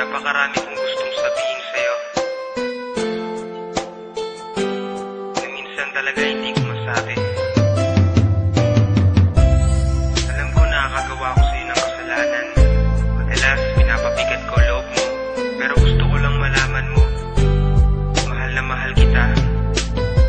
Napakarami kong gustong sabihin sa'yo na minsan talaga hindi ko masabi. Alam ko nakakagawa ko sa'yo ng kasalanan. Madalas pinapabigat ko loob mo, pero gusto ko lang malaman mo, mahal na mahal kita.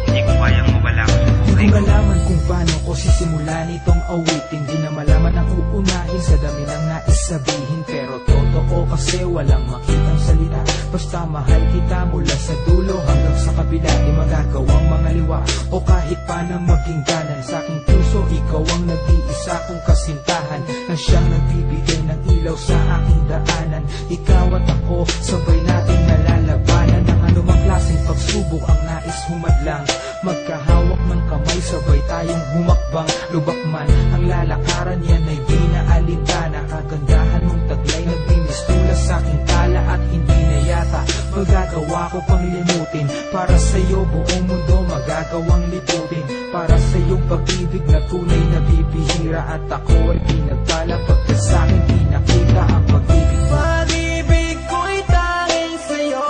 Hindi ko kayang mawala ka sa buhay ko. Kung malaman kung paano ko sisimulan itong awitin, di na malaman ang uunahin sa dami ng nais sabihin. Pero totoo kasi walang makitang salita, basta mahal kita mula sa dulo hanggang sa kabila. Di magagawang mga liwa o kahit pa na maging ganan. Sa aking puso ikaw ang nag-iisa kong kasintahan, na siyang nagbibigay ng ilaw sa aking daanan. Ikaw at ako, sabay natin nalalabanan ang anumang klaseng pagsubok ang nais humadlang. Magkahawak ng kamay, sabay tayong humakbang. Lubak man ang lalakaran, yan ay di na alintana. Kagandahan mong taglay nagmimistula sa aking tala, at hindi na yata magagawa ko pang limutin. Para sa'yo buong mundo magagawang liputin. Para sa'yong pag-ibig na tunay na bibihira, at ako ay pinagpala pagka sa'kin di nakita ang pag-ibig. Pag-ibig ko'y tanging sa'yo,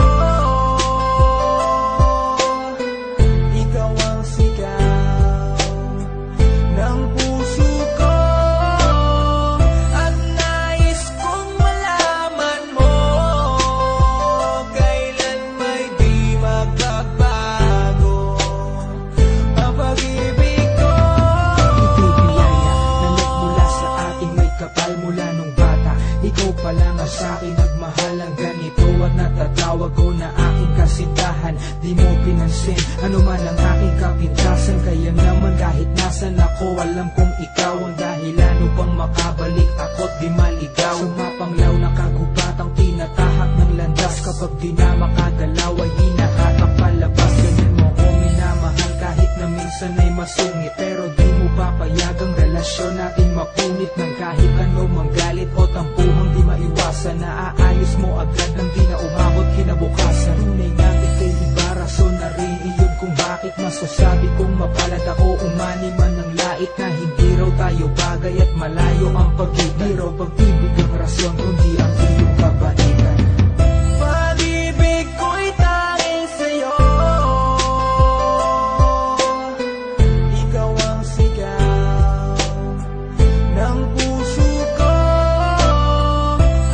ikaw ang sigaw ng puso ko, at nais kong malaman mo, kailan may di magbabago ang pag-ibig ko. Ito'y biyaya na nagmula sa ating may kapal mula nung bata. Ikaw pa lang ang sa'kin nagmahal ang ganito, at natatawag ko na aking kasintahan. Di mo pinansin ano man ang aking kapintasan, kaya naman kahit nasan ako, alam kong ikaw ang dahilan upang makabalik ako't di maligaw. Sumapanglaw na kagubatang tinatahak ng landas, kapag di na makagalaw ay hinahatak palabas. Ganyan mo ko minamahal kahit na minsan ay masungit, pero di mo papayag ang relasyon natin mapunit. Nang kahit ano manggalit o tampuhang di maiwasan, naaayos mo agad nang di na umabot kinabukasan. Tunay nga ika'y iba, rason na rin iyon kung bakit masasabi kong mapalad ako. Umani man ng lait na hindi raw tayo bagay, at malayo ang pag-ibig. Di raw pag-ibig ang rason, kundi ang iyong kabaitan. Pag-ibig ko'y tanging sa'yo, ikaw ang sigaw ng puso ko,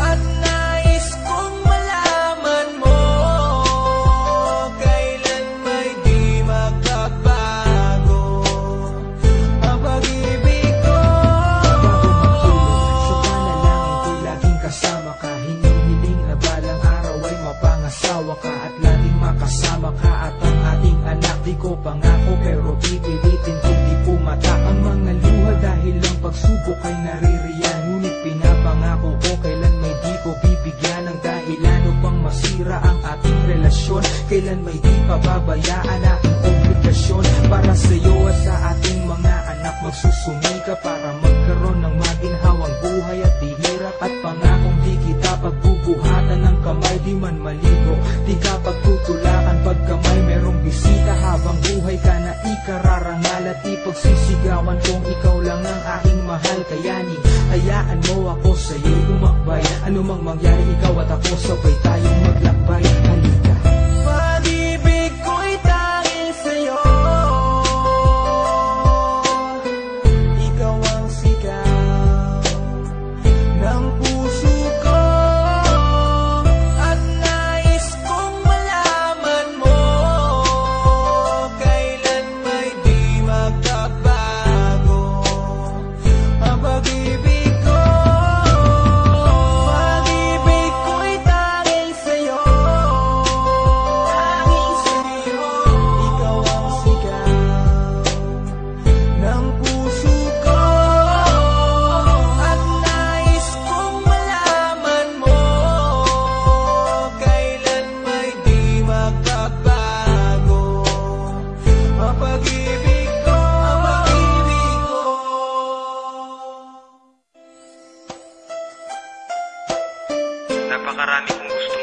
at nais kong malaman mo, kailan may di magbabago ang pag-ibig ko. Bago magtulog, sa panalangin ko'y laging kasama ka. Hinihiling na balang araw ay mapangasawa ka, at laging makasama ka, at ang ating anak di ko pangako, pero pipilitin kung di pumata ang mga luha. Dahil ang pagsubok ay naririyan, ngunit pinapangako ko kailan may di ko bibigyan ng dahilan upang masira ang ating relasyon. Kailan may di pababayaan aking obligasyon para sa'yo at sa ating mga anak. Magsusumika para magkaroon ng maginhawang buhay at di hirap, at pangakong di kita pagbubuhatan ng kamay. Di man maligo, di ka pagtutulakan pagkamay merong bisita. Habang buhay ka na ikararangal, at ipagsisigawan kung ikaw lang ang aking mahal. Kayanin, hayaan mo ako sa'yo'y umakbay. Ano mang mangyari, ikaw at ako sabay tayong maglakbay. Halika. Pag-ibig ko'y tanging sa'yo, ikaw ang sigaw ng puso ko, at nais kong malaman mo, kailan may di magbabago ang pag-ibig ko. Pag-ibig ko'y tanging sa'yo, ikaw ang sigaw ng puso ko, at nais kong malaman mo, kailan may di magbabago ang pag-ibig ko. Napakarami kong gusto